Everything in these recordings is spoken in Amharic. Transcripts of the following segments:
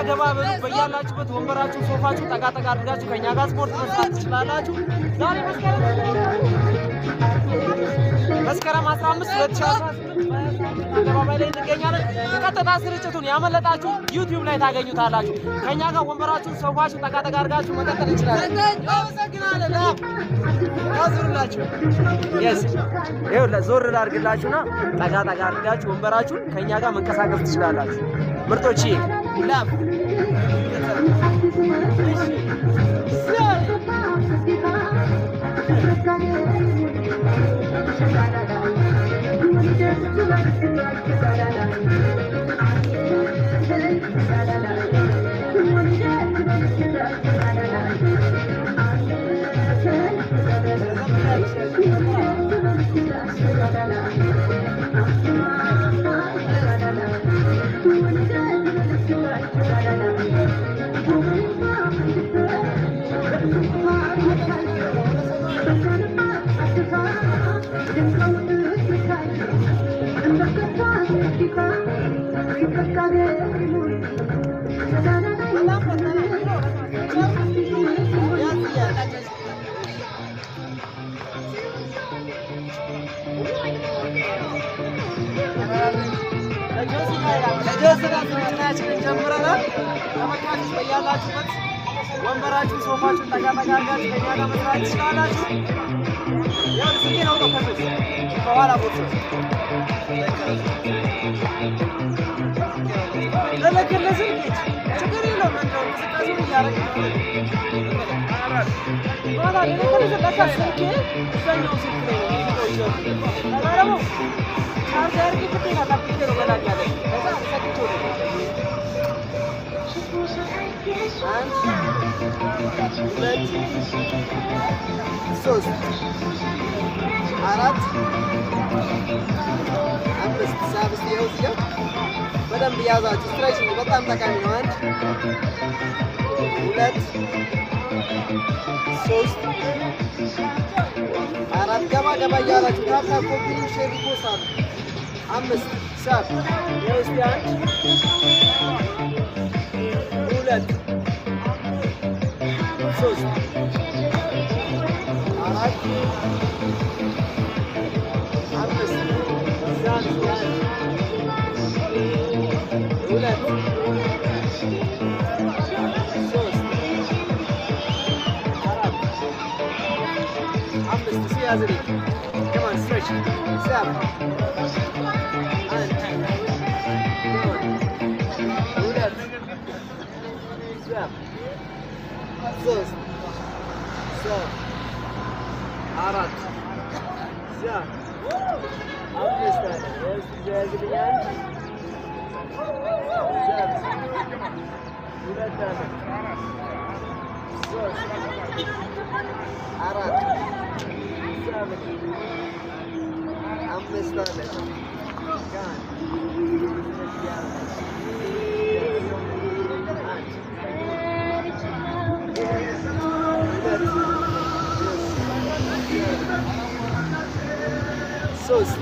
ገባ በያላችሁበት ወንበራችሁ ሶፋችሁ ጠጋ አድርጋችሁ ከኛ ጋር ስፖርት መስራት ትችላላችሁ። ዛሬ መስከረም 15 2018 አደባባይ ላይ እንገኛለን። ቀጥታ ስርጭቱን ያመለጣችሁ YouTube ላይ ታገኙታላችሁ። ከኛ ጋር ወንበራችሁ ሶፋችሁ ጠጋ አድርጋችሁ መቀጠል ይችላል። አመሰግናለሁ። ያዙላችሁ yes ይኸውልህ ዞር ላድርግላችሁና ጠጋ አድርጋችሁ ወንበራችሁን ከኛ ጋር መንቀሳቀስ ትችላላችሁ። ምርጦች ላፍ ወንበራችሁ ሶፋችሁ ጠጋ አድርጋችሁ ከኛ ጋር መስራት ትችላላችሁ። ያው ስንት ነው ከፈለክ ከኋላ ቦርሳ ለለከለዚህ ችግር የለውም እንደው እንቅስቃሴ እያደረግን ባላ ለለከለዚህ ለካስኪ እዛኛው ስልክ ነው ታዲያ ቻርጀር ኪት ታላቅቴ ነው በላኝ ያለ ከዛ ሰጥቶ ነው ሁለት ሶስት አራት አምስት ሳብስ ይኸው በደንብ ያዛችሁ። ስትሬችንግ በጣም ጠቃሚ ነው። አንድ ሁለት ሶስት አራት ገባ እያላችሁ ታፕ ኮፒ ሼር ፖስት አምስት ሳብ ይኸው እስቲ አንድ ሁለት ሶስት አራት አምስት ሁለት ሶስት አራት አምስት ሲያዝልኝ ከማን ስትሬች ሳብ ሶስት አራት አምስት ያዝልኛል ሁለት ሶስት አራት አምስት ሶስት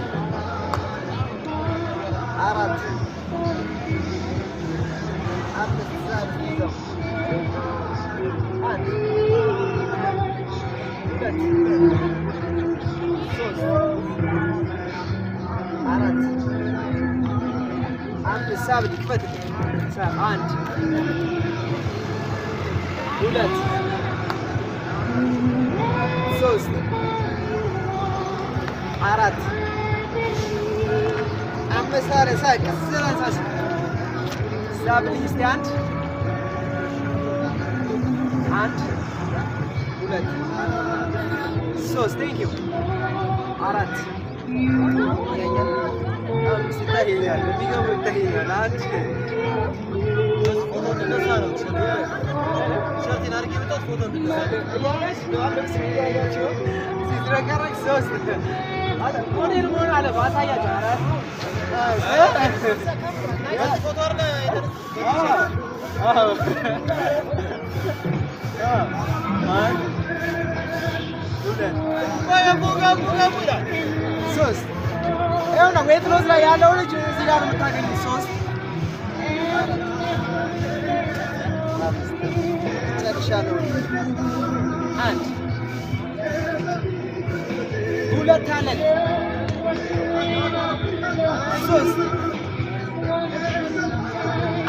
አራት አምስት ሰዓት ይዘው አንድ ሁለት ሶስት አራት አምስት ሰዓት ይፈት አንድ ሁለት ሶስት አራት አምስት ሰዓት ሰላሳ ሳብልኝ እስቲ አንድ ሁለት ሶስት ቴንክ ዩ አራት አምስት ይታየኛል የሚገቡ ይታየኛል አንድ ፎቶ እንደዛ ነው ሸርቲን አድርጌ ብጣት ፎቶ እንደዛ እያያች አለብስ እያያቸው ሲዝረከረክ ሶስት ሞዴል መሆን አለ ባሳያቸው አረ ፎቶ አርለ አለን ሶስት ይኸው ነው ዌት ሎስ ላይ ያለው ልጅ እዚህ ጋር የምታገኙት ሶስት ጨርሻለሁ አንድ ሁለት አለን ሶስት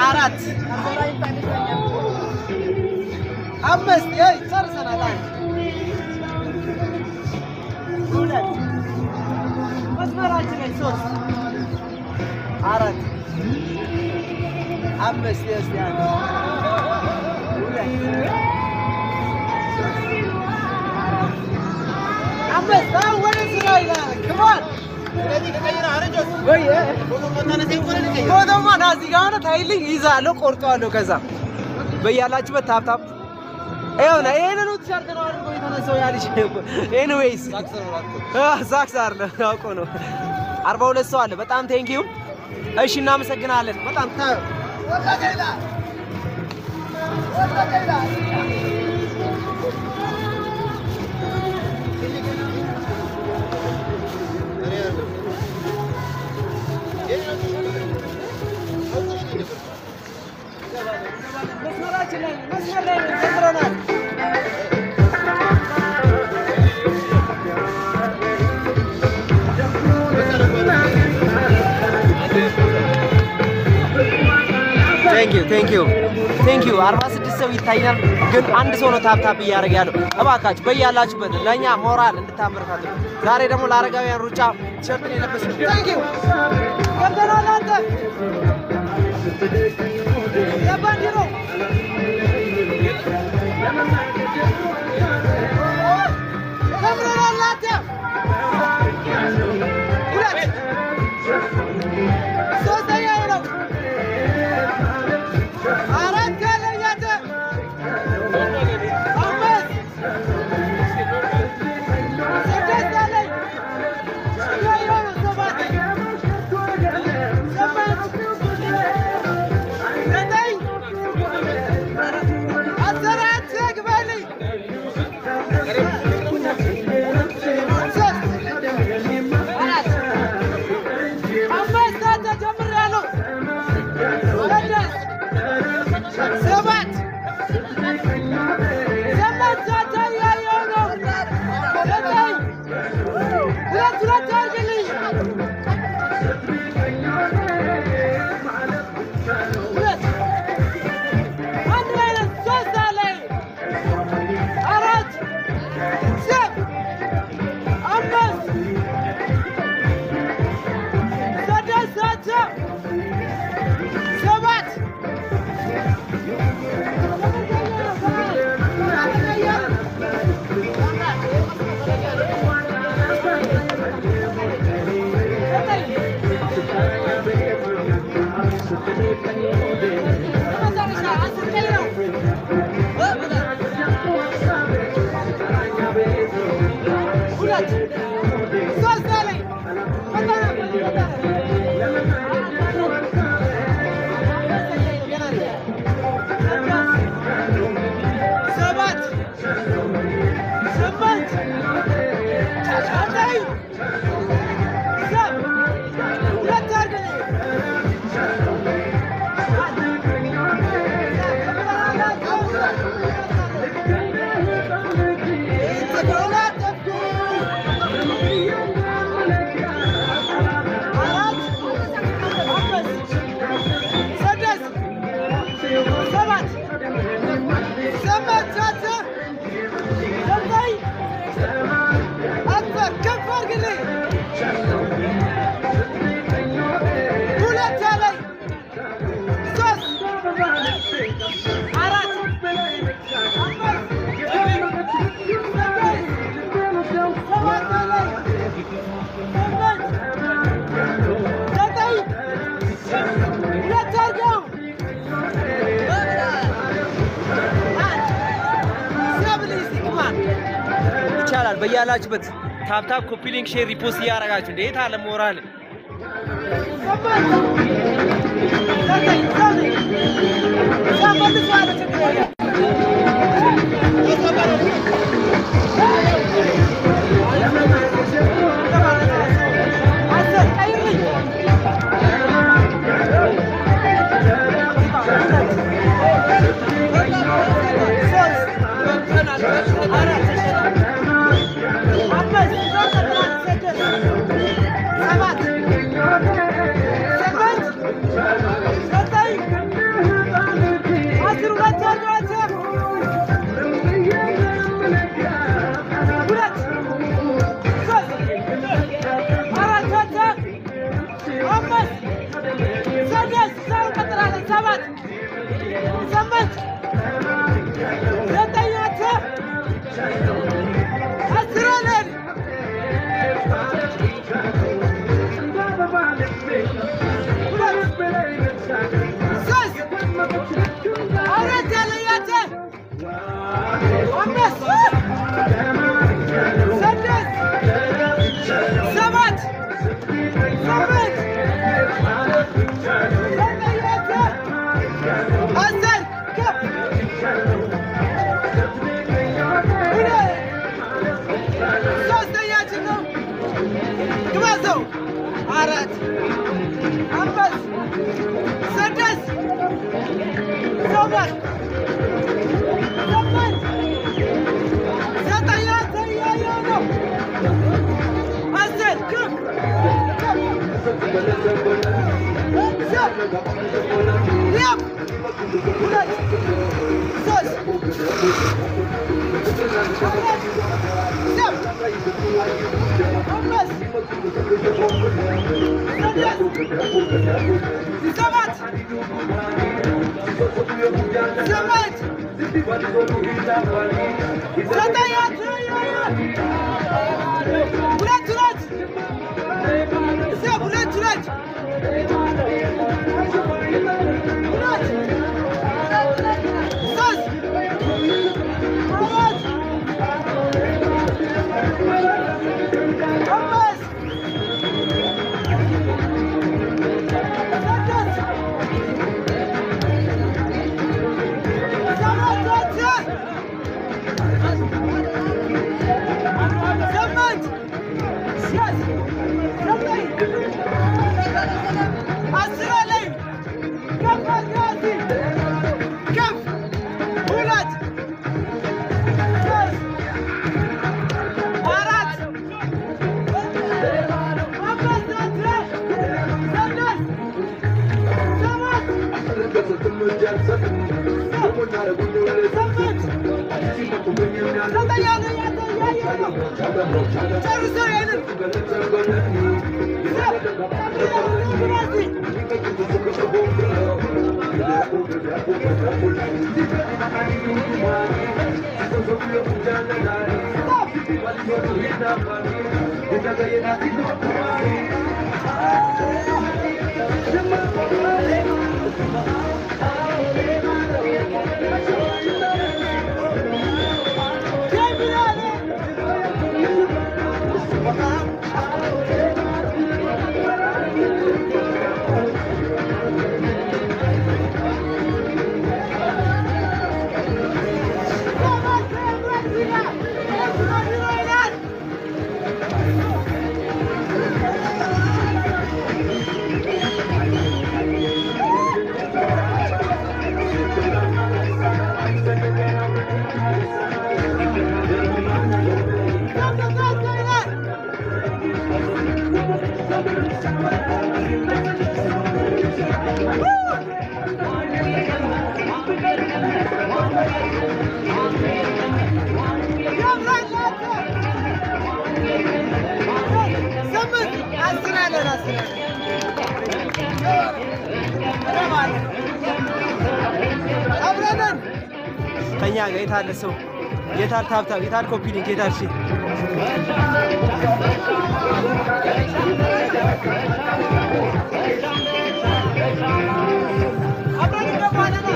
አራት አምስት ጨርሰናል አንድ ሁለት መስመራችን ላይ ሶስት አራት አምስት ያስያዝ ሁለት አምስት ወደ ስራ ይላል ከማን ስለዚህ ከቀይራ አረጆስ ወይ ፎቶማ ናዚ ጋር ነው ታይልኝ ይዛለው ቆርጧለሁ ከዛ በያላችሁበት ታፕታፕ አይውና ይሄንን ቲሸርት ነው አድርጎ የተነሳው ያልሽ ኤኒዌይስ ሳክሳር ነው አውቆ ነው 42 ሰው አለ በጣም ቴንኪው እሺ እናመሰግናለን በጣም ወጣገይላ Thank you 46 ሰው ይታያል ግን አንድ ሰው ነው ታፕታፕ እያደረገ ያለው እባካችሁ በያላችሁበት ለኛ ሞራል እንድታበረታቱ ዛሬ ደግሞ ለአረጋውያን ሩጫ ቲሸርት የለበስኩት Thank you ከበራላንተ ያባንዲሮ ከበራላንተ ሁለት ሶስተኛ ነው አራት ከለያተ አምስት ስድስት ላይ ያየው ሰባት ዘጠኝ አስር አትግበልኝ በያላችሁበት ታፕታፕ ኮፒ ሊንክ ሼር ሪፖስት ያረጋችሁ እንዴት አለ ሞራል ሰማን Kanya ga ita da so ita tap ita copy din ita shi abani da bana na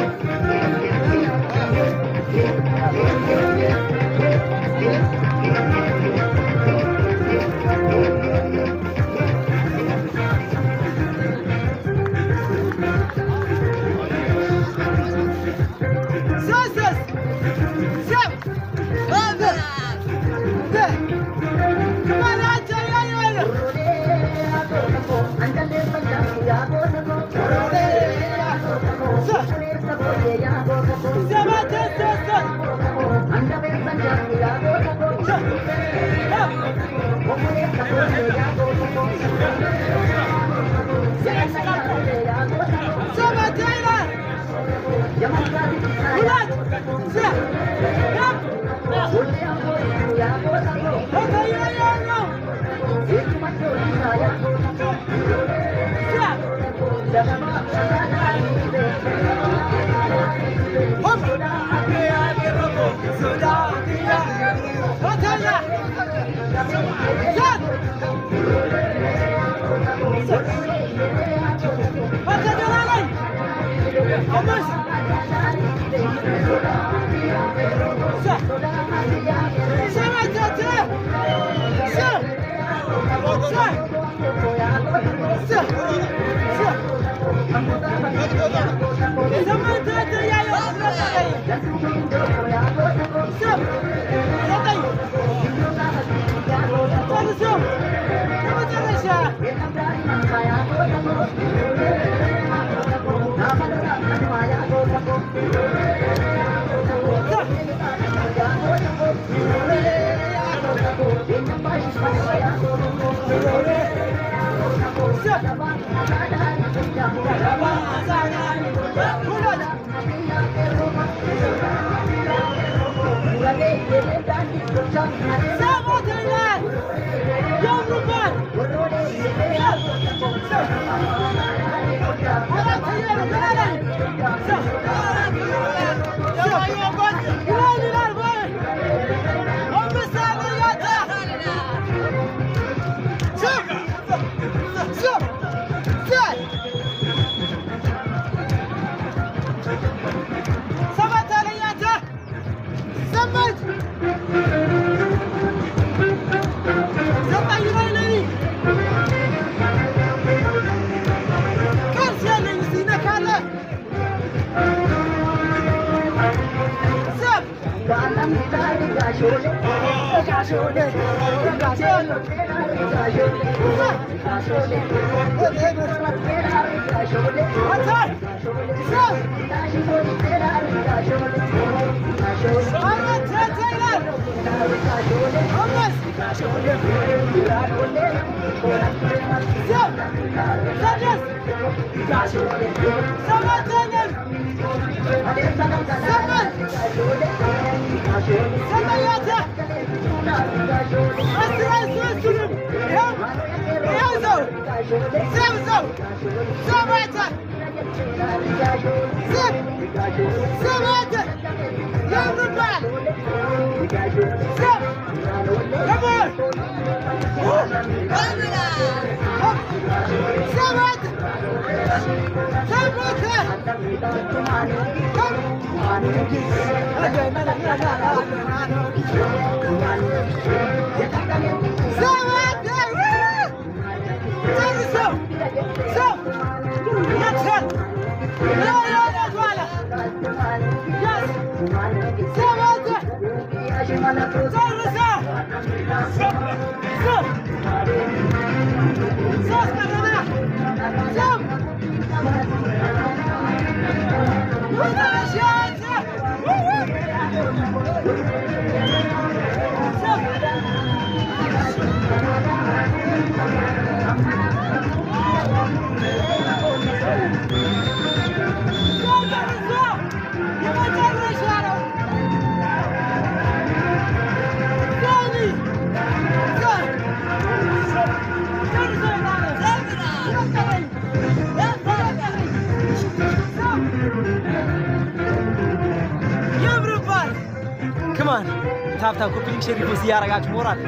Soda, Come on, tap tap, copy link, share, repost, ያረጋችሁ ሞራል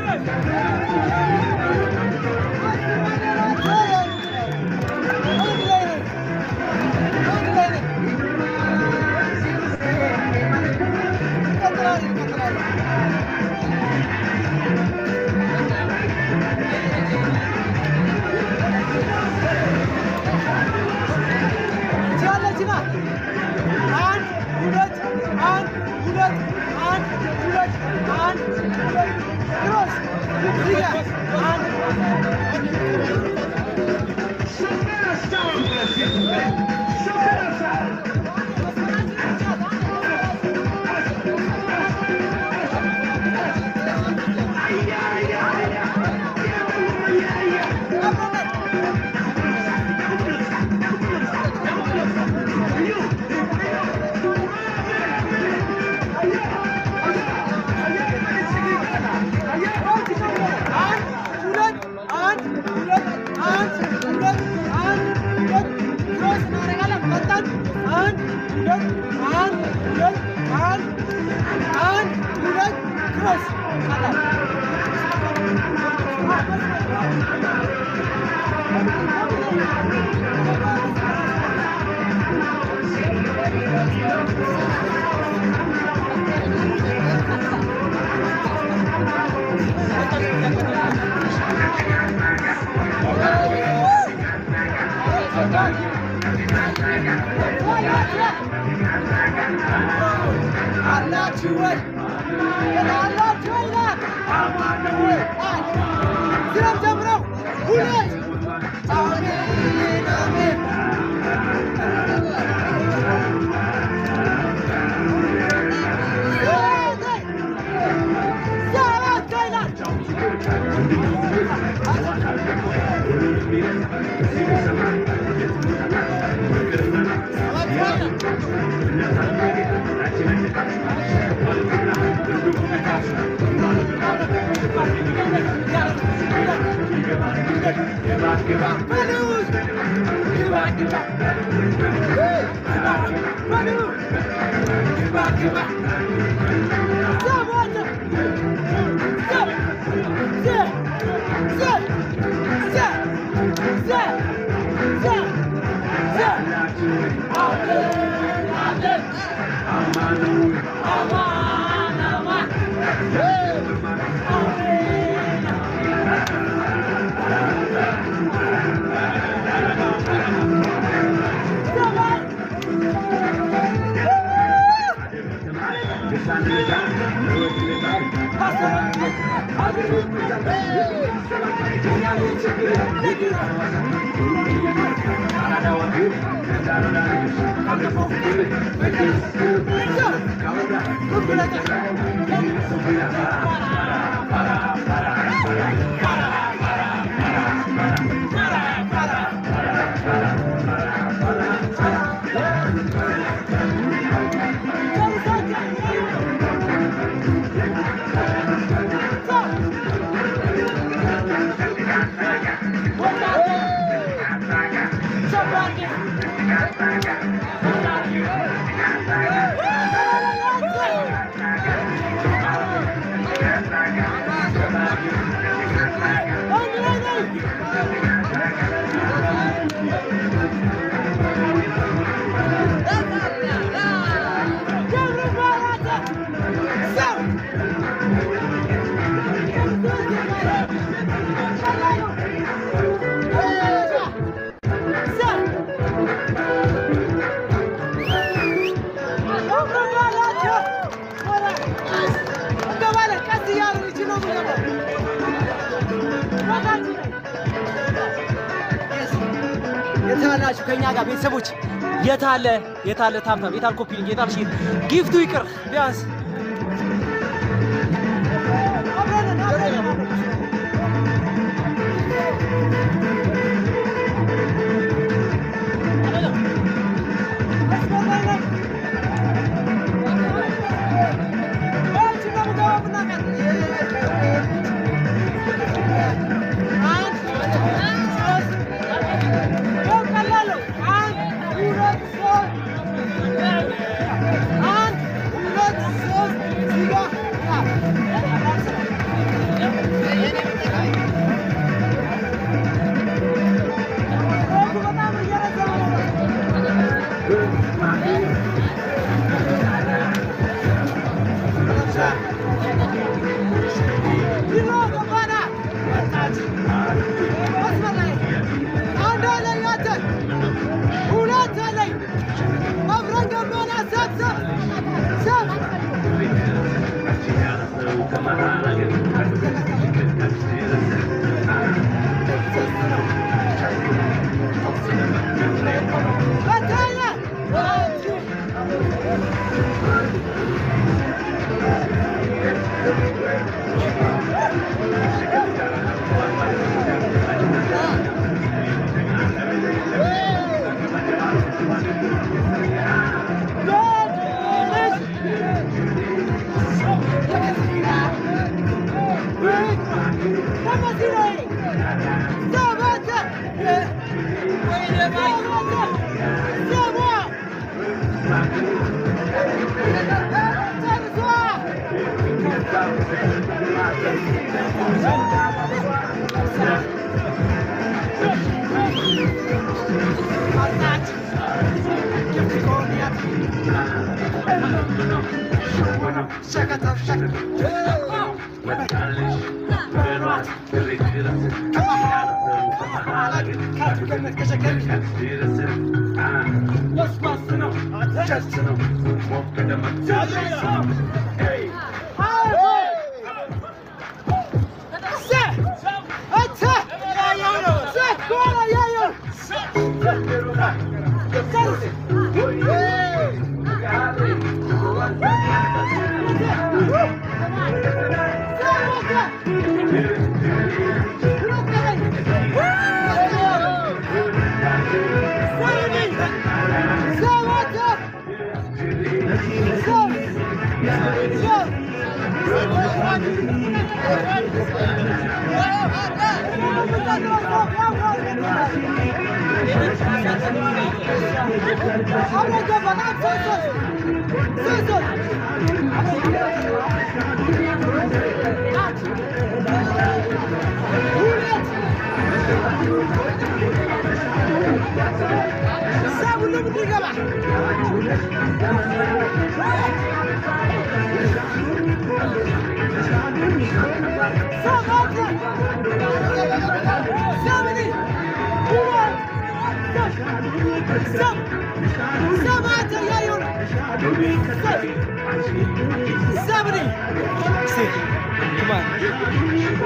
የታላችሁ ከኛ ጋር ቤተሰቦች የታለ ታምታም የታል ኮፒሊንግ የታል ሺር ጊፍቱ ይቅር ቢያንስ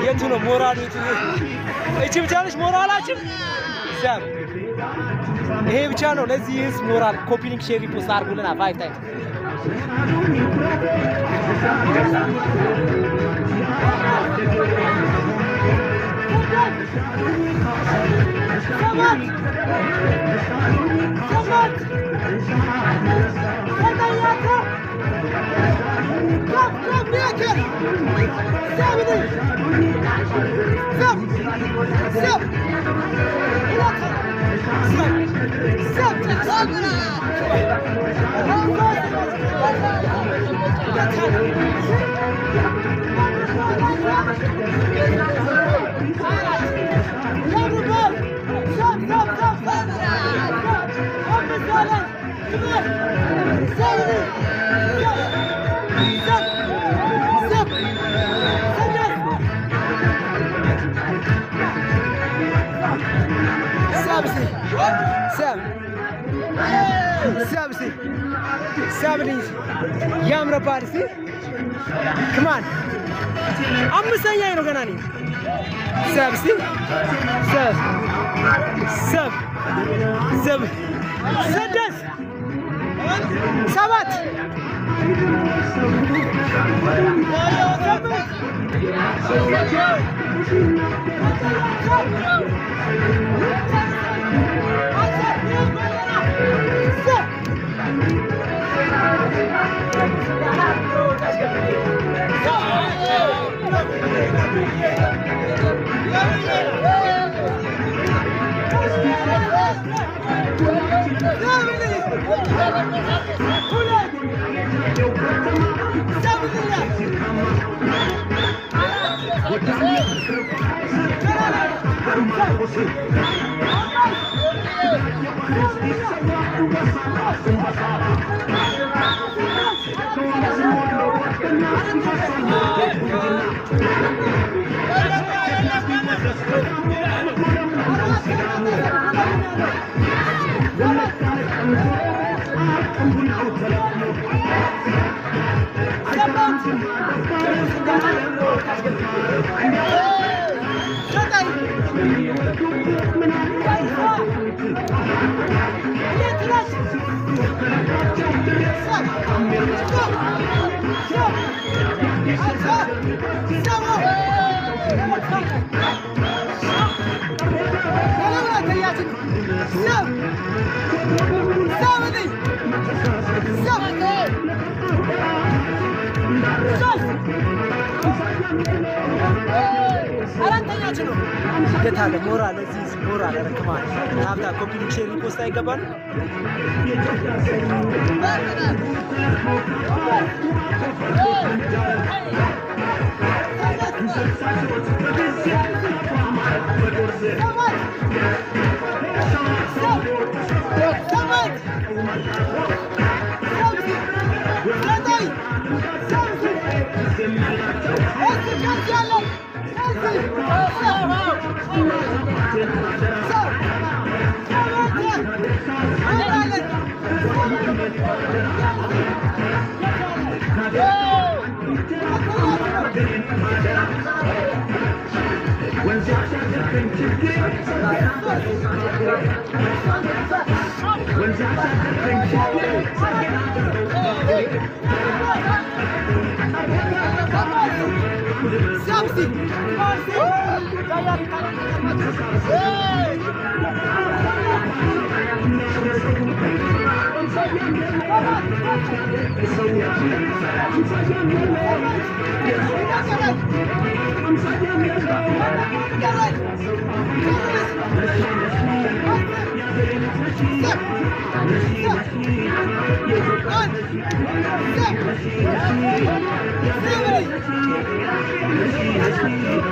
የቱን ሞራል የቱን እቺ ብቻ ነሽ ሞራላችን ሰብ ይሄ ብቻ ነው ለዚህ ሞራል ኮፒ ሊንክ ሼር ሪፖስት አድርጉልና 5 ታይምስ Sabri, Yamra Parsi, come on. I'm saying you're gonna need. Sabsi, Sab, Sab, Sab, Sadas, Sabat. Get out of moral, this moral, come on. After copying cherry post, I go on.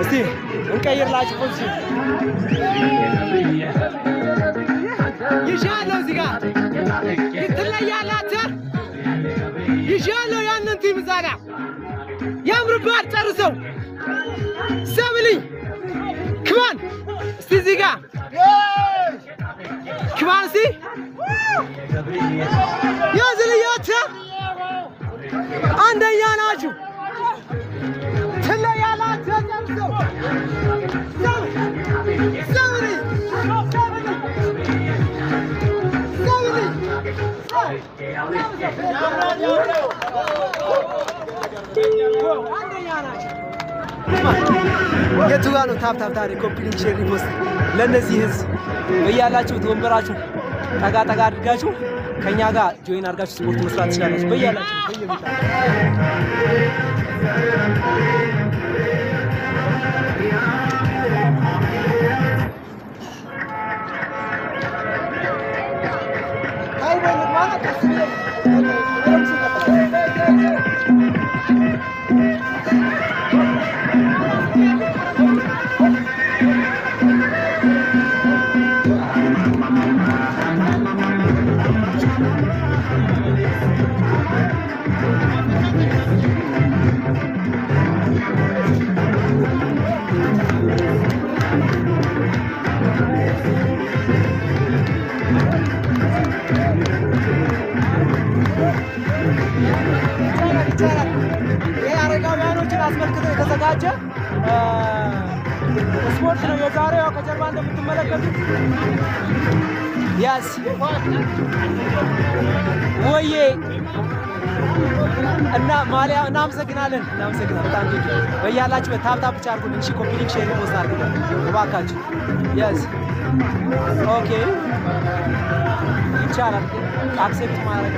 استي نقير لاج بوزيشن يجالو زيغا يتليالات يجالو يانن تيم زاغا يامر بار ترسو ساملي كمان استي زيغا كمان سي يا زليات عندنا ناجو تليالات ترسو ساملي የቱጋኑ ታፕ ታሪ ኮምፕሊት ሼር ሪፖስት ለነዚህ ህዝብ በያላችሁ ወንበራችሁ ጠጋ ጠጋ አድርጋችሁ ከኛ ጋር ጆይን አድርጋችሁ ስፖርት መስራት ትችላላችሁ በያላችሁ የተዘጋጀ ስፖርት ነው የዛሬው ከጀርባ እንደምትመለከቱት ያስ ወዬ እና ማሊያ እናመሰግናለን በጣም በያላችሁ በታፕ ታፕ ብቻ አድርጉ እንጂ ኮፒ ሊንክ ሼር ፖስት አድርጉ እባካችሁ ያስ ኦኬ ይቻላል አክሴፕት ማድረግ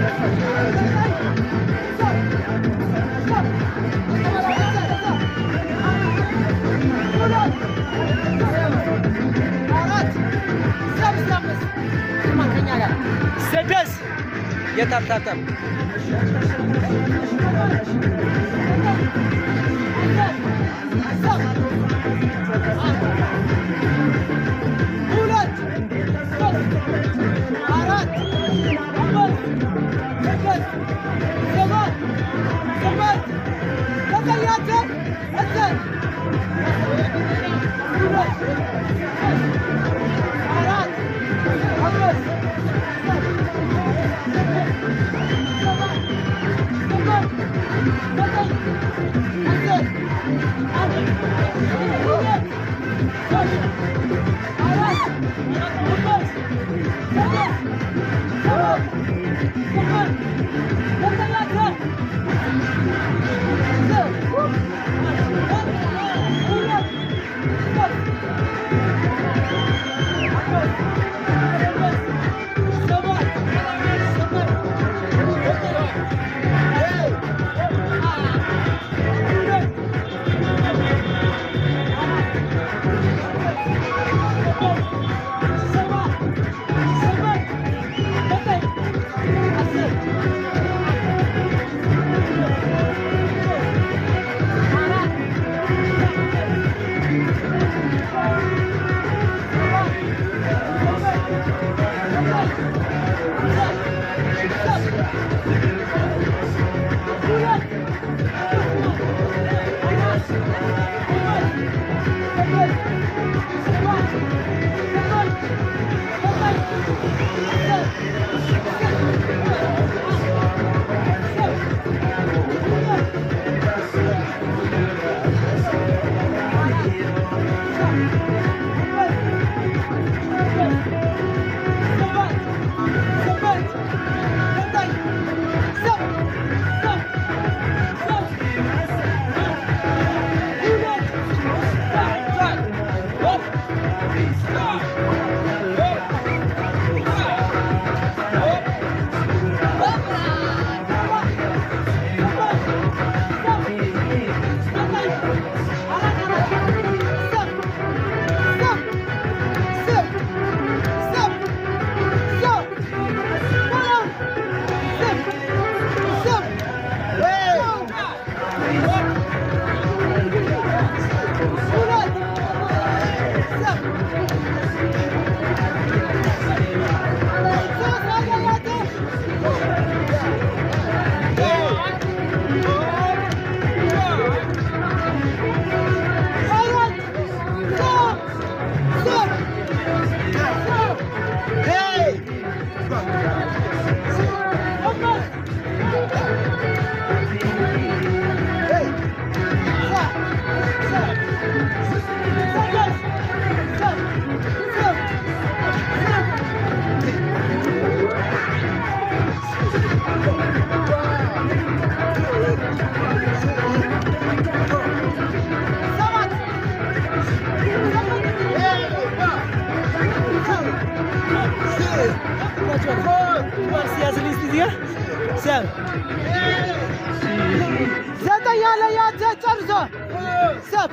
Tap. Sub.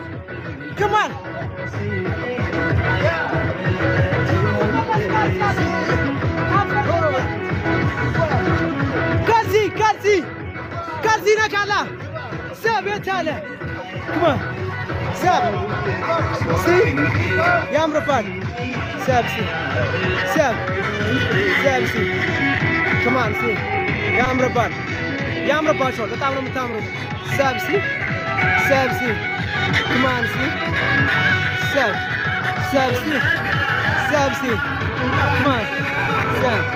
Come on. Kazi nakala. Sub yetale. Come on. Sub. See? Yamrapan. Sub. See. Come on, see. Yamrapan shot. Tamro. Sub, see? Come on, see? Sub, see? Come on. Sub, see?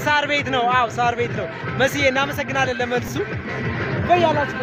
ሳር ቤት ነው። አዎ ሳር ቤት ነው። መስዬ እናመሰግናለን ለመልሱ በያላችሁ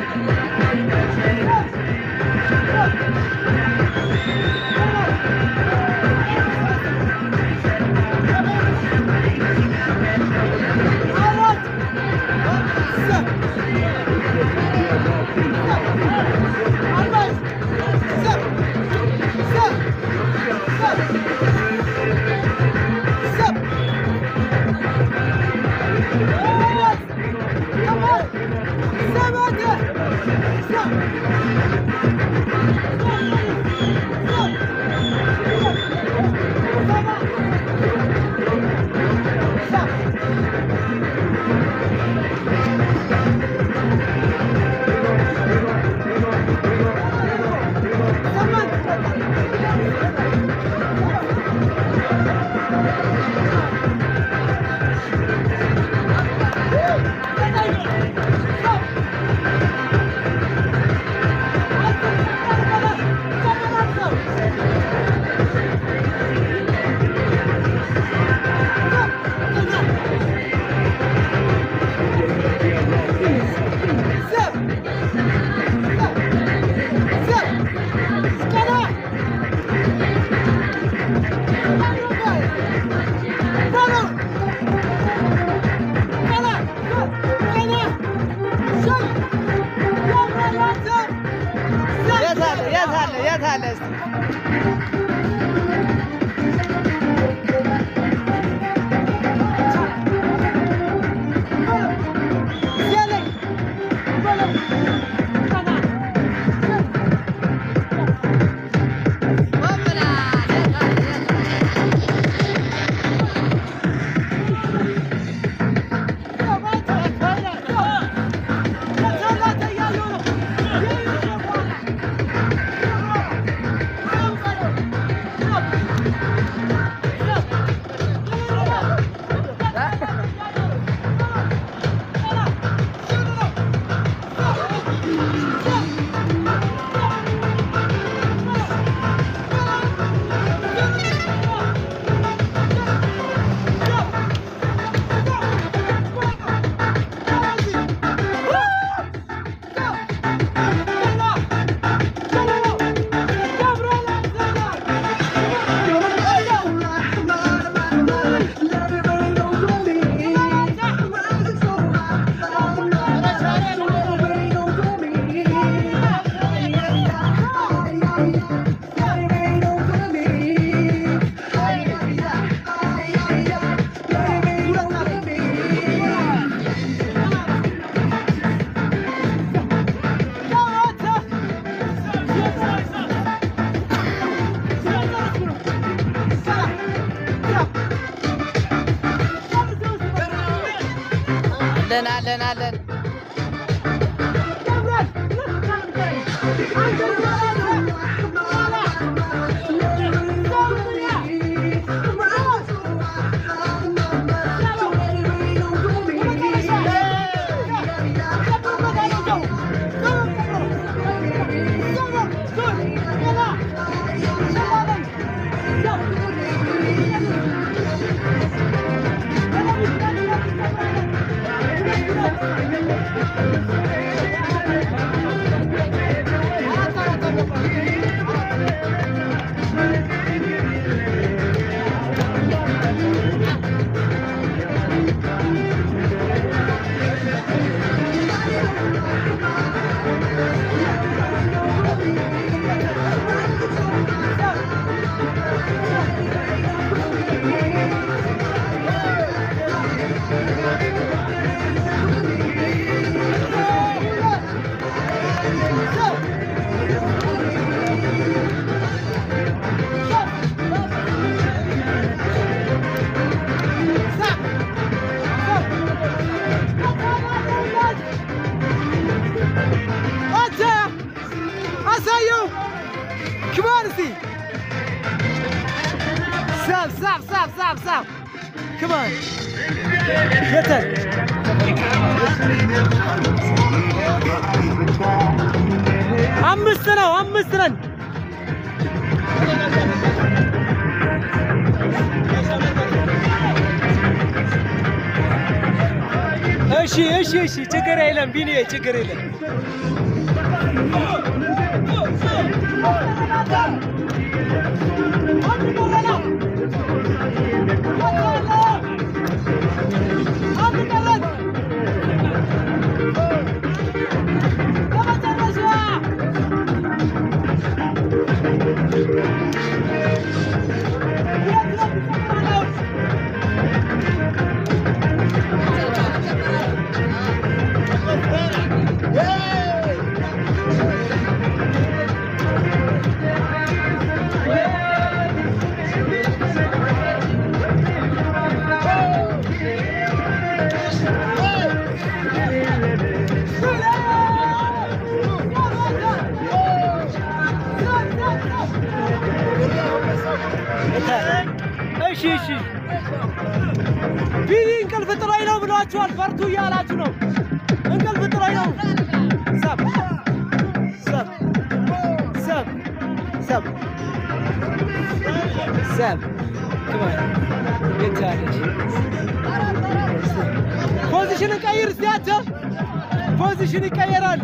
አለን Stop. Come on. Get that. I'm missing. እሺ ችግር የለም ቢኒ ችግር የለም እሺ ቢኒ እንቅልፍ ጥሎኝ ነው ብሏችኋል በርቱ እያላችሁ ነው እንቅልፍ ጥሎኝ ነው ሰብ come on የታለች ፖዚሽን ቀይር ሲያተ ፖዚሽን ይቀየራል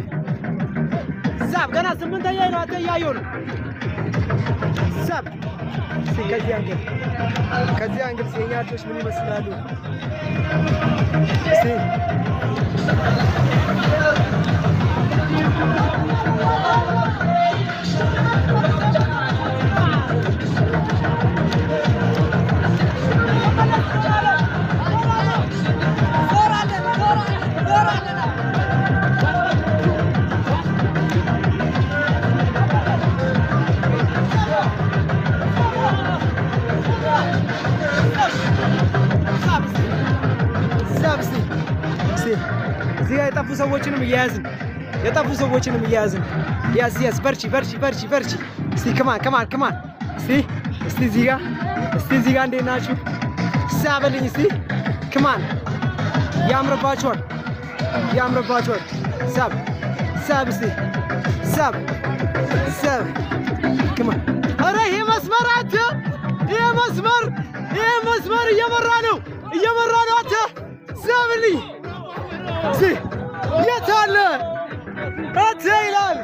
ሰብ ገና 8ኛ ነው አተያየው ነው ሰብ ከዚህ አንግል ሲኛቶች ምን ይመስላሉ እዚህ የጠፉ ሰዎችንም እያያዝን ያስ በርቺ እስቲ ከማን እስቲ እዚህ ጋር እንዴት ናችሁ ሳበልኝ እስቲ ከማን ያምርባችኋል ሳብ እስቲ ሳብ ከማን አረ ይሄ መስመር እየመራ ነው አንተ ሳብልኝ እስቲ የታለ አትይላል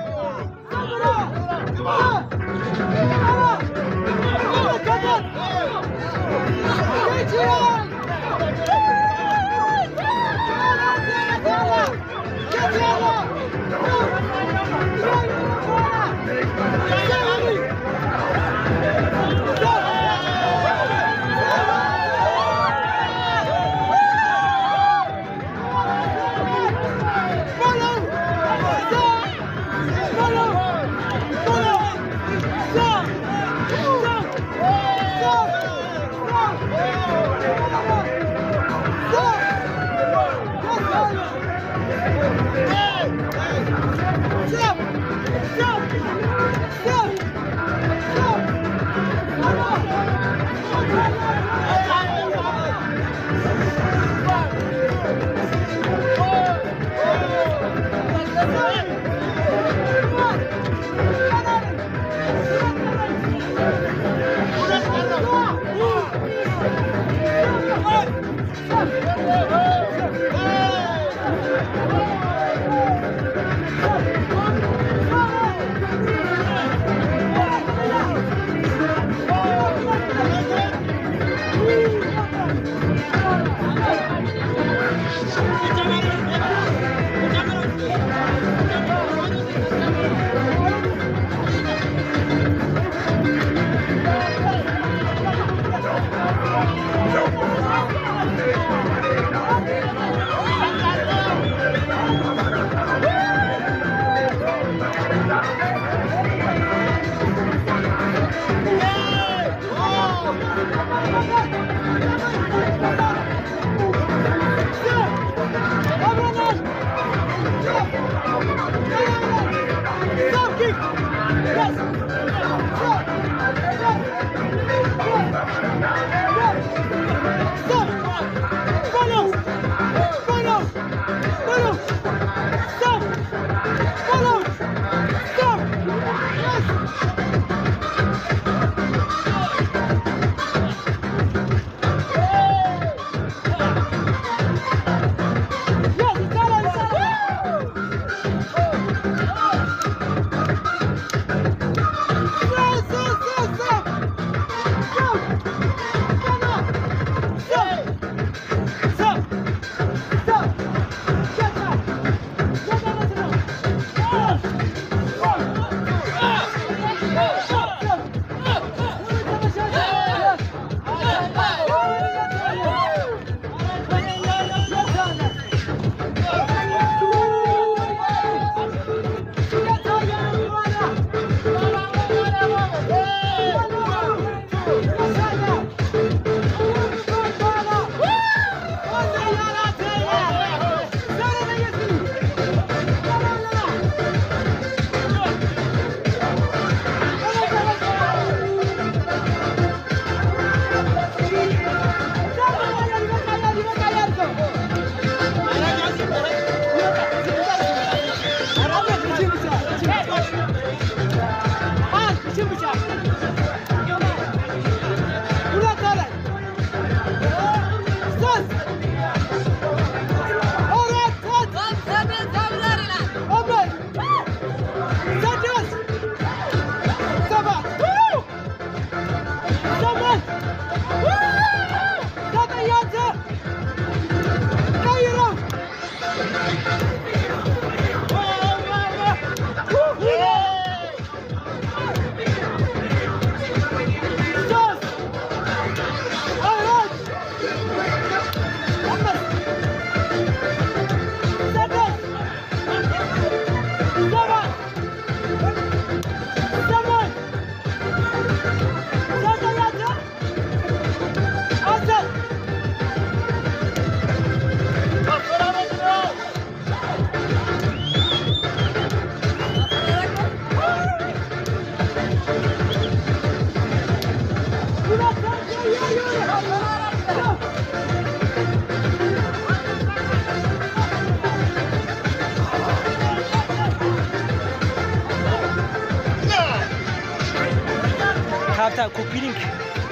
ታብታ ኮፒ ሊንክ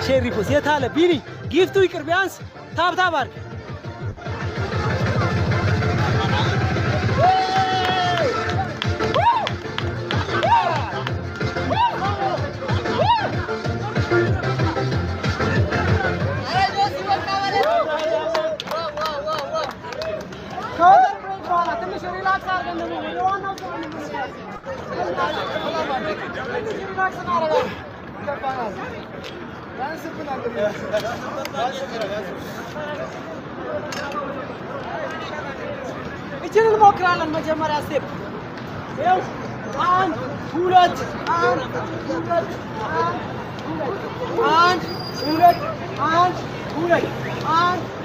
ሼር ሪፖስት የታለ ቢኒ ጊፍቱ ይቅር ቢያንስ ታብታ ባርክ እቺን እንሞክራለን መጀመሪያ ስቴፕ ይኸው 1 2 1 2 1 2 1 2 1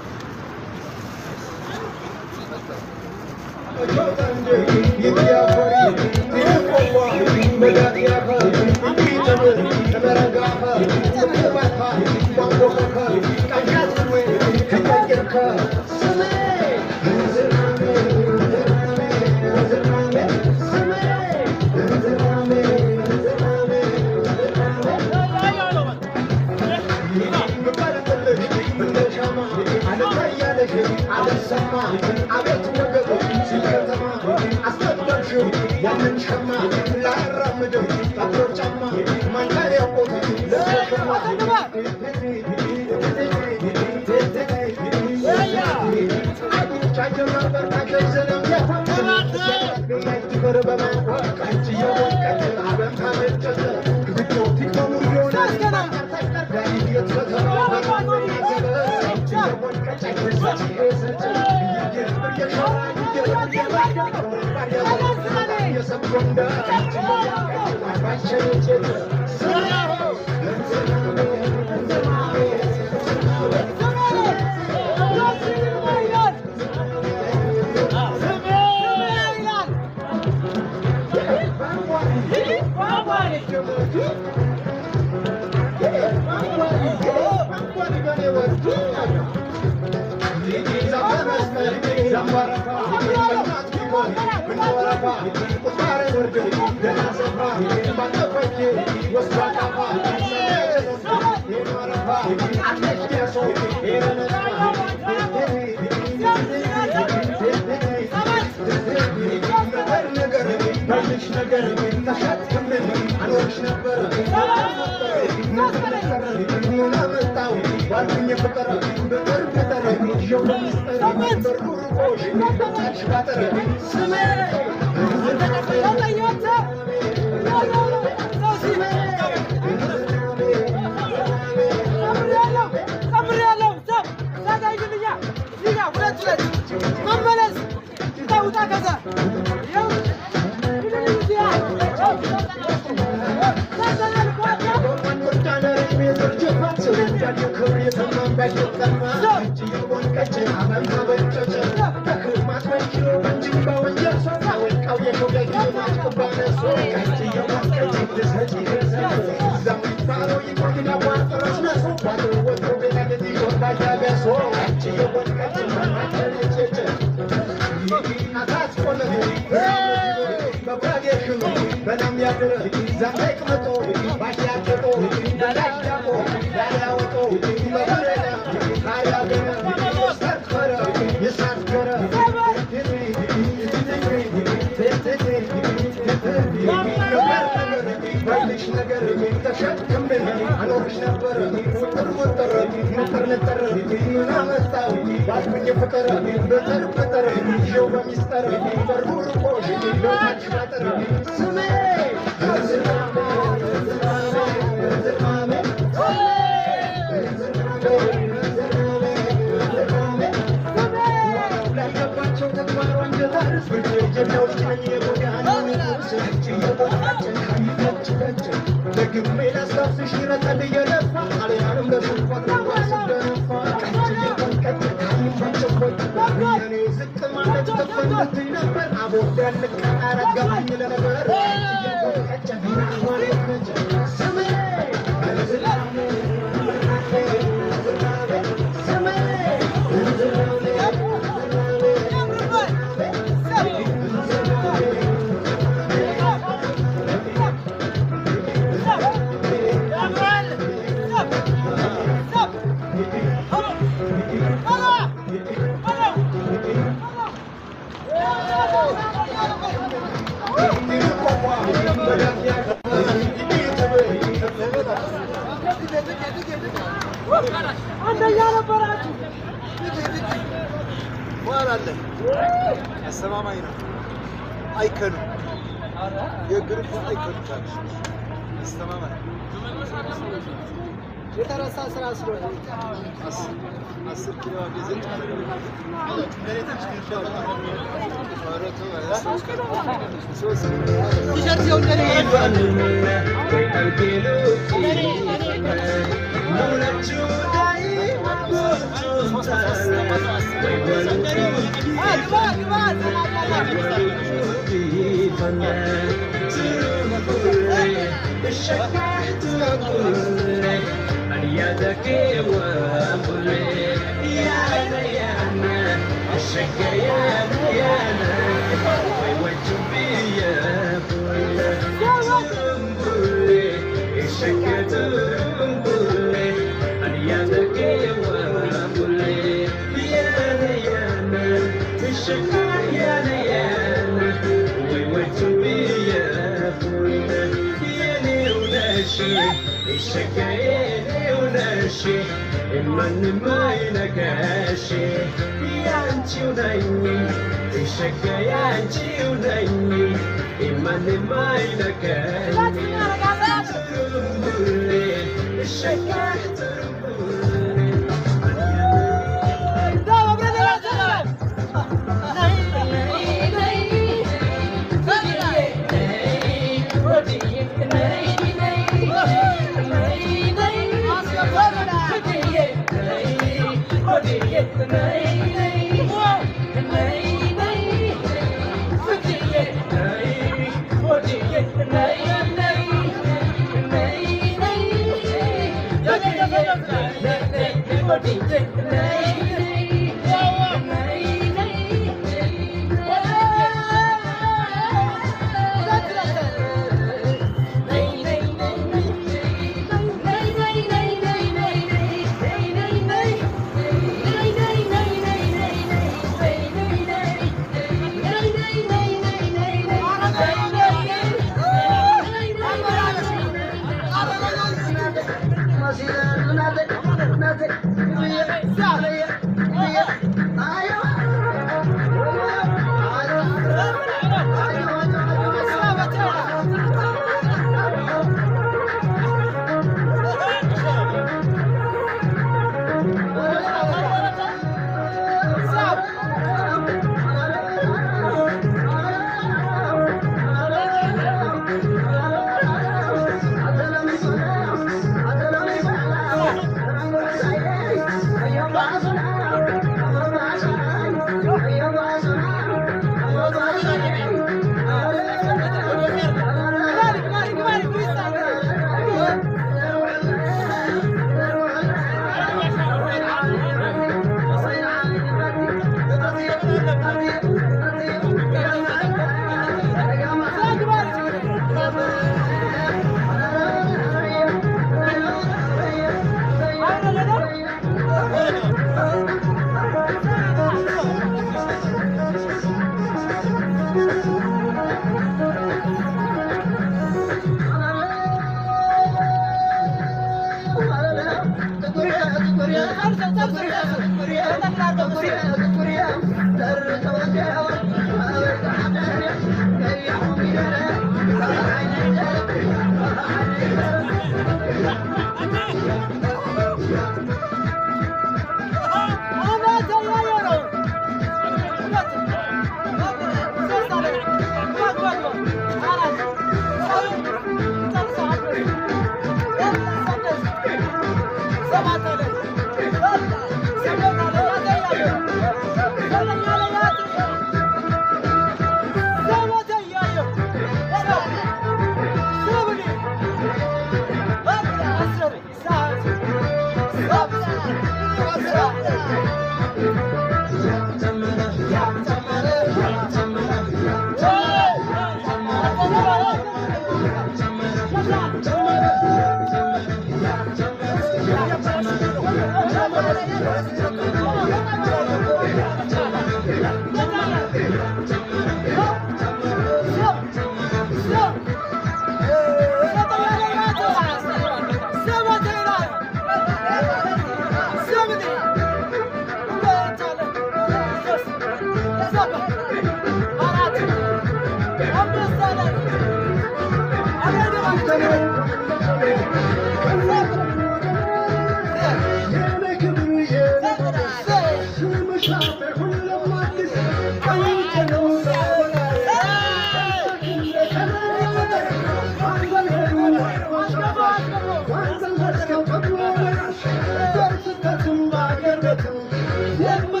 One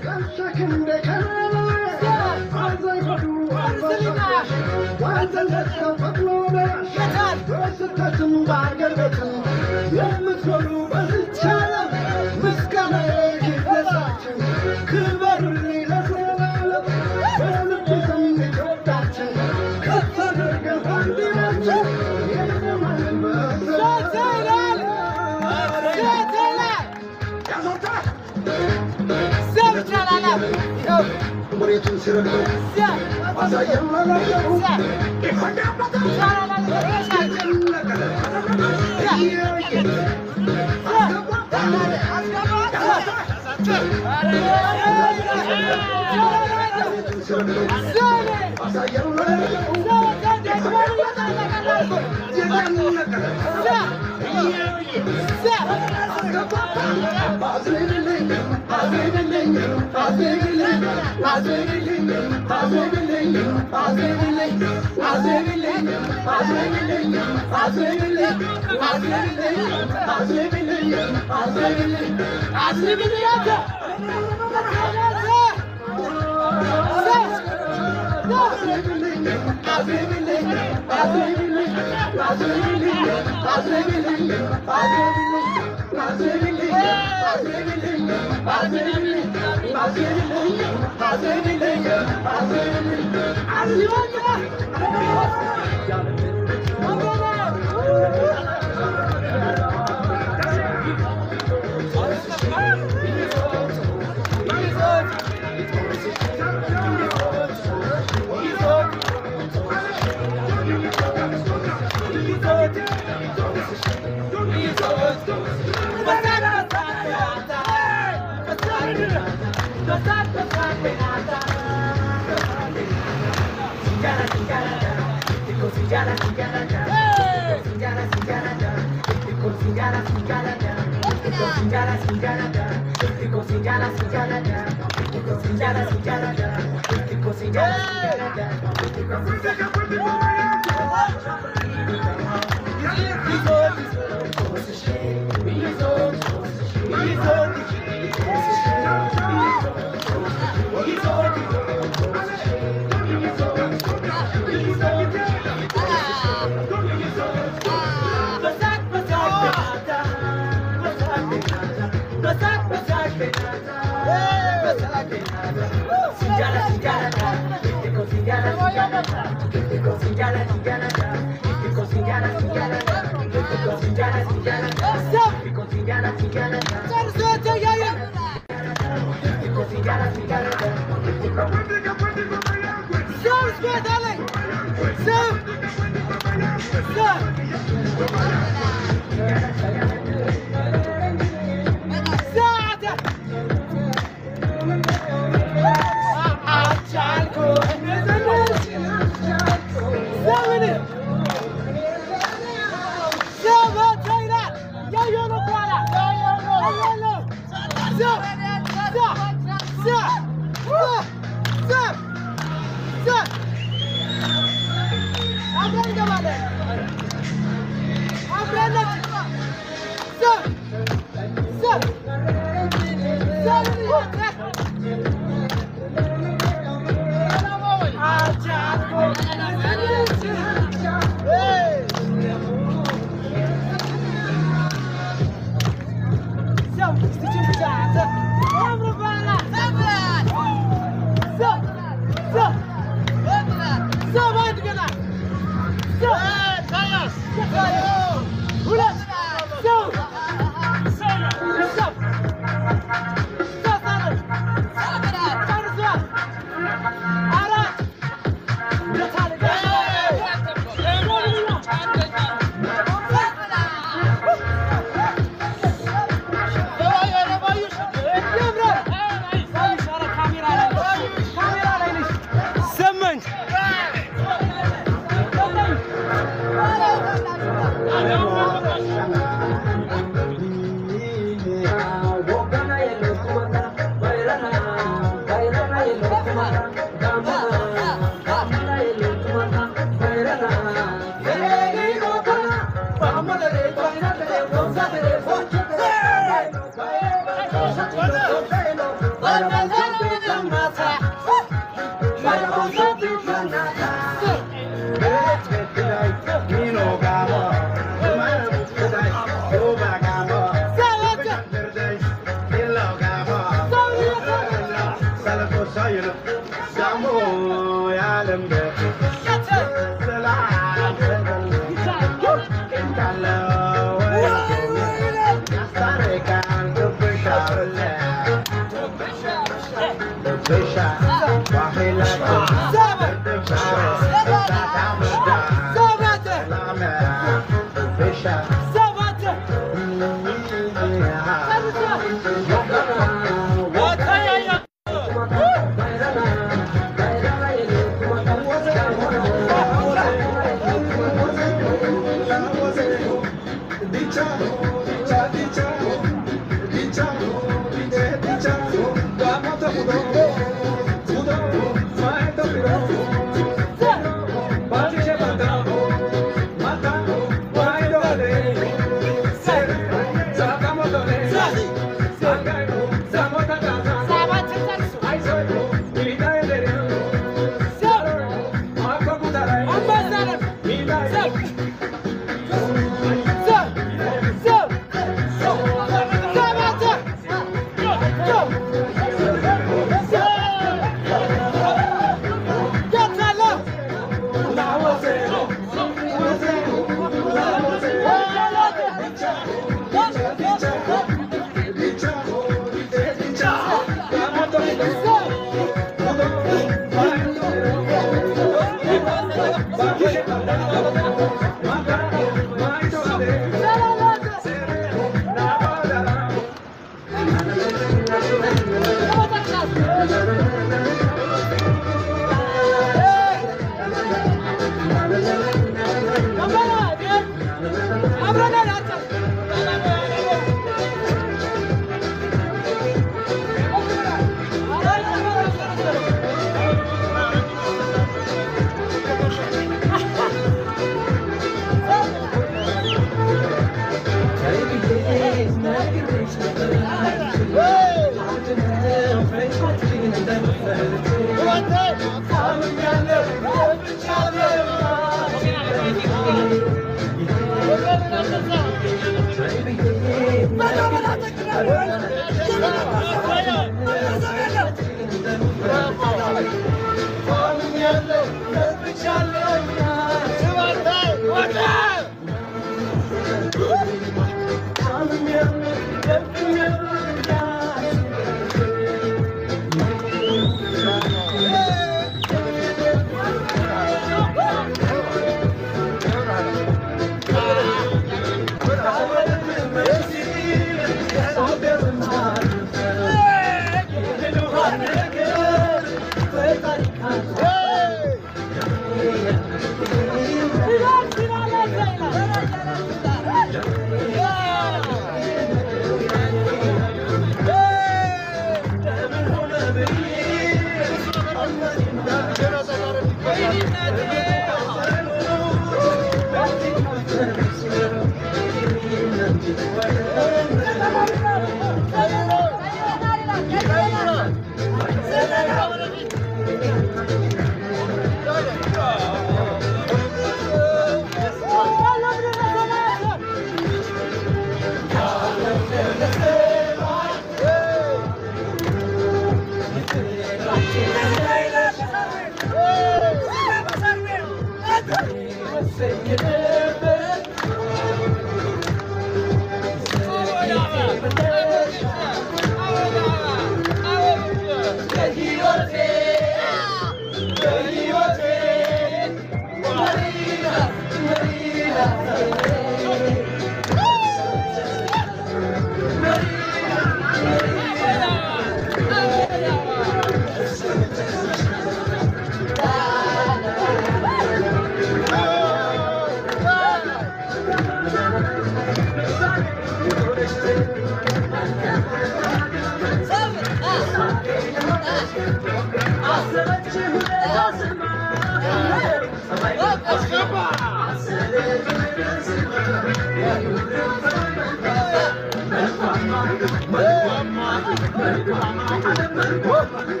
What?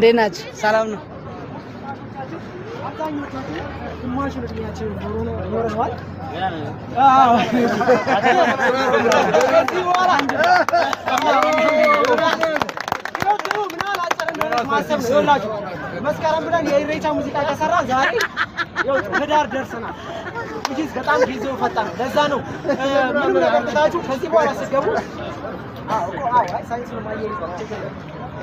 देनाच ሰላም ነው ግማሽ እድሜያቸው ኖረዋል መስከረም ብለን የኢሬቻ ሙዚቃ ከሰራ ዛሬ ያው ህዳር ደርሰናል እዚህ በጣም ጊዜው ፈጣን ለዛ ነው መመረጣችሁ ከዚህ በኋላ ሲገቡ አይ ሳይንስ ነው ማየት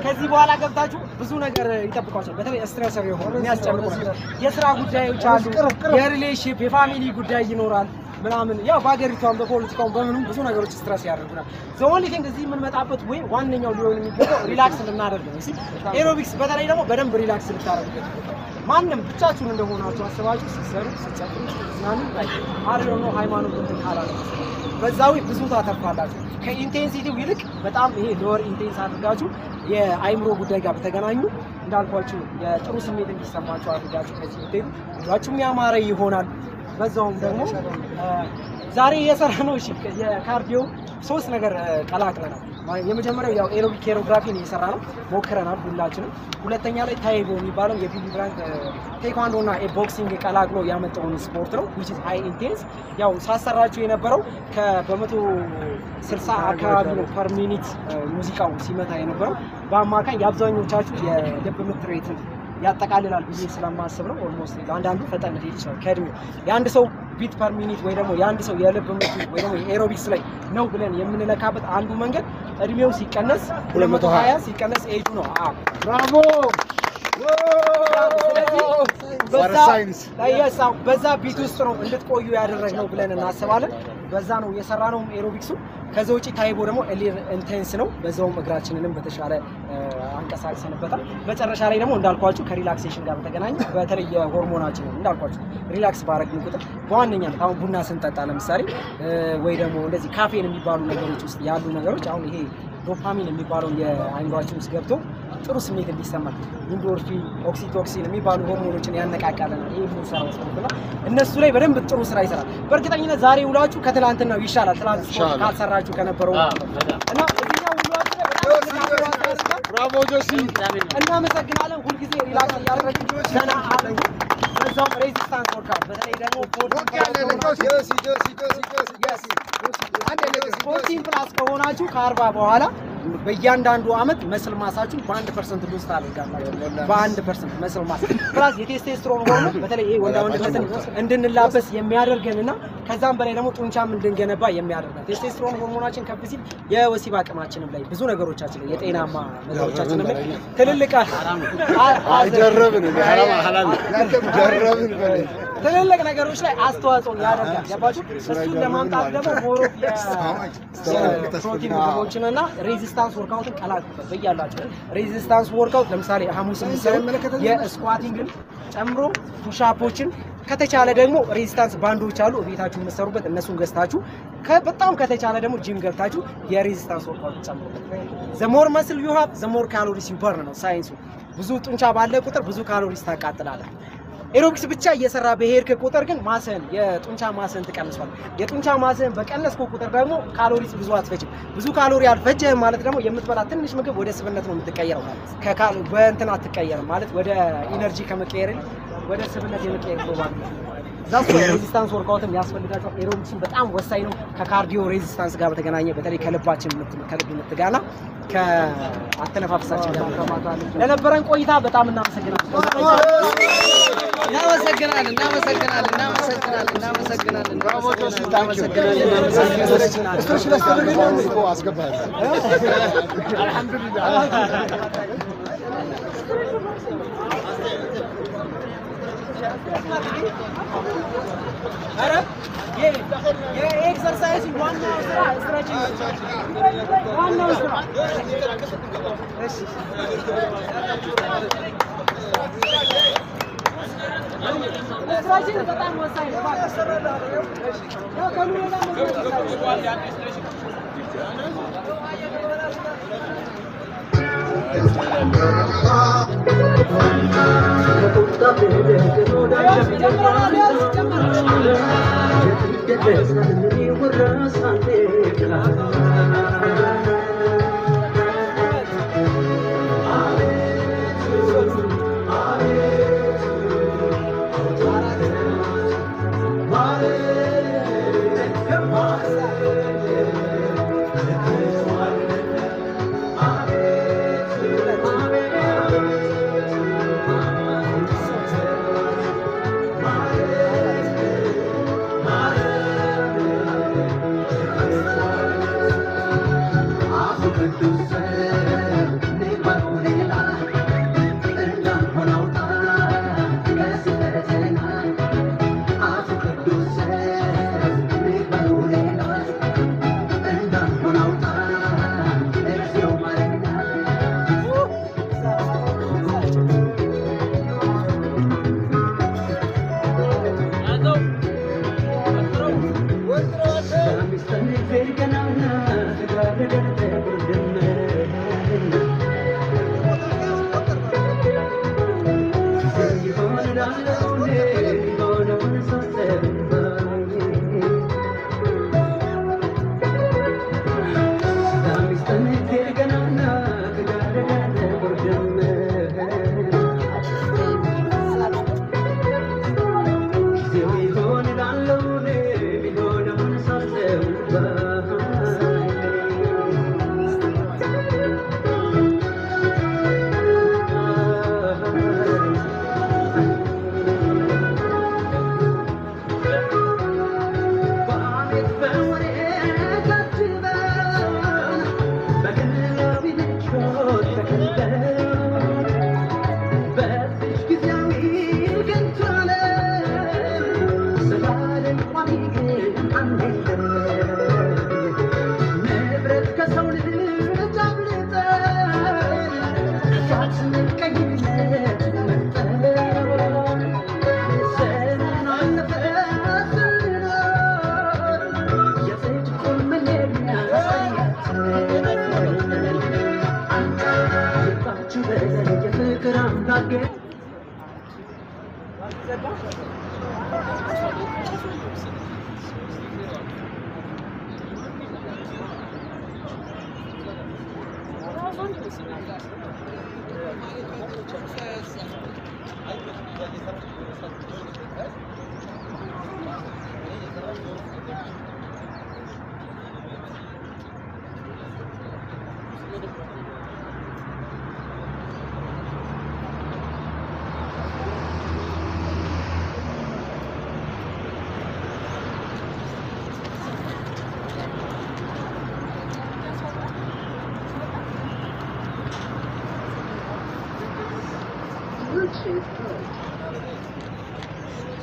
ከዚህ በኋላ ገብታችሁ ብዙ ነገር ይጠብቃችኋል በተለይ ስትሬሰር የሆነ የሚያስጨንቁ የሥራ ጉዳዮች አሉ የሪሌሽንሺፕ የፋሚሊ ጉዳይ ይኖራል ምናምን ያው ባገሪቷን በፖለቲካው በምንም ብዙ ነገሮች ስትሬስ ያደርጉናል ዘወንሊ ቲንግ እዚህ ምን መጣበት ወይ ዋንኛው ሊሆን የሚገባው ሪላክስ ልናደርግ ነው እሺ ኤሮቢክስ በተለይ ደግሞ በደንብ ሪላክስ ልታደርጉት ማንንም ብቻችሁን እንደሆናችሁ አስባችሁ ሲሰሩ ሲጨፍሩ ምናምን ላይ አሪዮ ነው ሃይማኖት እንትን ካላለ በዛው ብዙ ታተርፋላችሁ። ከኢንቴንሲቲው ይልቅ በጣም ይሄ ሎወር ኢንቴንስ አድርጋችሁ የአይምሮ ጉዳይ ጋር በተገናኙ እንዳልኳችሁ የጥሩ ስሜት እንዲሰማችሁ አድርጋችሁ ከዚህ ውጤት ጉዟችሁም ያማረ ይሆናል። በዛውም ደግሞ ዛሬ የሰራ ነው እሺ የካርዲዮ 3 ነገር ቀላቅለናል። የመጀመሪያው ያው ኤሮቢክ ኮሪዮግራፊ ነው የሰራ ነው ሞክረናል ሁላችንም። ሁለተኛ ላይ ታይቦ የሚባለው የቢሊ ብራንክ ቴኳንዶ እና ቦክሲንግ ቀላቅሎ ያመጣውን ስፖርት ነው which is high intense። ያው ሳሰራችሁ የነበረው በ160 አካባቢ ነው ፐር ሚኒት ሙዚቃው ሲመታ የነበረው። በአማካኝ የአብዛኞቻችሁ የልብ ምት ሬትን ያጠቃልላል ብዬ ስለማስብ ነው። ኦልሞስት አንዳንዱ ፈጠን ሊል ይችላል ከእድሜው የአንድ ሰው ቢት ፐር ሚኒት ወይ ደግሞ የአንድ ሰው የልብ ምት ወይ ደግሞ የኤሮቢክስ ላይ ነው ብለን የምንለካበት አንዱ መንገድ እድሜው ሲቀነስ 220 ሲቀነስ ኤጁ ነው። ብራቮ በዛ ቢት ውስጥ ነው እንድትቆዩ ያደረግነው ብለን እናስባለን። በዛ ነው የሰራነው ኤሮቢክሱ። ከዛ ውጪ ታይቦ ደግሞ ኢንቴንስ ነው። በዛውም እግራችንንም በተሻለ አንቀሳቅሰንበታል። መጨረሻ ላይ ደግሞ እንዳልኳችሁ ከሪላክሴሽን ጋር በተገናኘ በተለይ የሆርሞናችን እንዳልኳችሁ ሪላክስ ባረግን ቁጥር በዋነኛነት አሁን ቡና ስንጠጣ ለምሳሌ ወይ ደግሞ እንደዚህ ካፌን የሚባሉ ነገሮች ውስጥ ያሉ ነገሮች አሁን ይሄ ዶፓሚን የሚባለው የአይምሮአችን ውስጥ ገብቶ ጥሩ ስሜት እንዲሰማል ኢንዶርፊን፣ ኦክሲቶክሲን የሚባሉ ሆርሞኖችን ያነቃቃልና ይሄ የምንሰራው ስፖርትና እነሱ ላይ በደንብ ጥሩ ስራ ይሰራል። በእርግጠኝነት ዛሬ ውላችሁ ከትላንትናው ይሻላል። ትላንት ስፖርት ካልሰራችሁ ከነበረው እና እዚህኛው ውላችሁ ላይ በጣም ብራቮ ጆሲ እናመሰግናለን። ሁልጊዜ ሪላክስ እያደረጋችሁ ገና አለ በዛው ሬዚስታንስ ወርካውት በተለይ ደግሞ ፕሮቲን ፕላስ ከሆናችሁ ከ40 በኋላ በእያንዳንዱ አመት መስል ማሳችሁን በ1% ሉዝ ታደርጋላችሁ። በ1% መስል ማስ ፕላስ የቴስቴስትሮን ሆርሞን በተለይ ይሄ ወንዳወንድነትን እንድንላበስ የሚያደርገንና ከዛም በላይ ደግሞ ጡንቻም እንድንገነባ የሚያደርገን ቴስቴስትሮን ሆርሞናችን ከፍ ሲል የወሲብ አቅማችንም ላይ ብዙ ነገሮቻችን ላይ የጤናማ ነገሮቻችን ላይ ትልልቅ ትልልቅ ነገሮች ላይ አስተዋጽኦ ያደርጋል። ገባችሁ? እሱን ለማምጣት ደግሞ ሞሮ ፕሮቲን ምግቦችን እና ሬዚስታንስ ወርካውትን ቀላቅሉበት በያላችሁ። ሬዚስታንስ ወርካውት ለምሳሌ ሐሙስ የምትሰሩ የስኳቲንግን ጨምሮ ፑሻፖችን ከተቻለ ደግሞ ሬዚስታንስ ባንዶች አሉ ቤታችሁ የምትሰሩበት እነሱን ገዝታችሁ በጣም ከተቻለ ደግሞ ጂም ገብታችሁ የሬዚስታንስ ወርካውት ጨምሩበት። the more muscle you have the more calories you burn ነው ሳይንሱ። ብዙ ጡንቻ ባለ ቁጥር ብዙ ካሎሪስ ታቃጥላለህ። ኤሮቢክስ ብቻ እየሰራ በሄድክ ቁጥር ግን ማሰን የጡንቻ ማሰን ትቀንሷል። የጡንቻ ማሰን በቀነስኩ ቁጥር ደግሞ ካሎሪስ ብዙ አትፈጅም። ብዙ ካሎሪ አልፈጀህም ማለት ደግሞ የምትበላ ትንሽ ምግብ ወደ ስብነት ነው የምትቀየረው። በእንትን አትቀየርም ማለት ወደ ኢነርጂ ከመቀየር ወደ ስብነት የመቀየር ፕሮባቢሊቲ ዛስ ሬዚስታንስ ወርካውትም ያስፈልጋቸዋል። ኤሮቢክስም በጣም ወሳኝ ነው ከካርዲዮ ሬዚስታንስ ጋር በተገናኘ በተለይ ከልባችን ከልብ ምትጋና ከአተነፋፈሳችን ጋር ከማታለ ለነበረን ቆይታ በጣም እናመሰግናለን። የኤክሰርሳይዝ ዋናው ስራ ስትሬቺንግ ዋናው ስራ እሺ ስትሬቺንግ በጣም ወሳኝ ነው። ያው ከኑሮና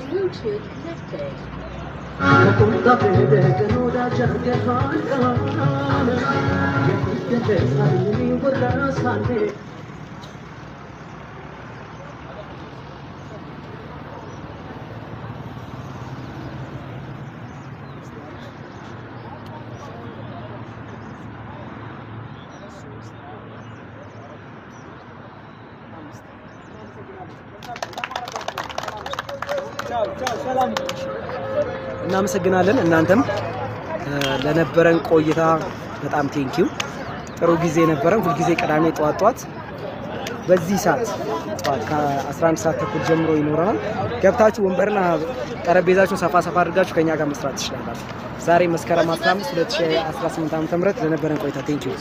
Bluetooth connected. እናመሰግናለን እናንተም ለነበረን ቆይታ በጣም ቴንኪው ጥሩ ጊዜ ነበረን ሁሉ ጊዜ ቅዳሜ ጧት በዚህ ሰዓት ጧት ከ11 ሰዓት ተኩል ጀምሮ ይኖራል ገብታችሁ ወንበርና ጠረጴዛችሁን ሰፋ አድርጋችሁ ከኛ ጋር መስራት ትችላላችሁ ዛሬ መስከረም 15 2018 ዓ.ም ለነበረን ቆይታ ቴንኪው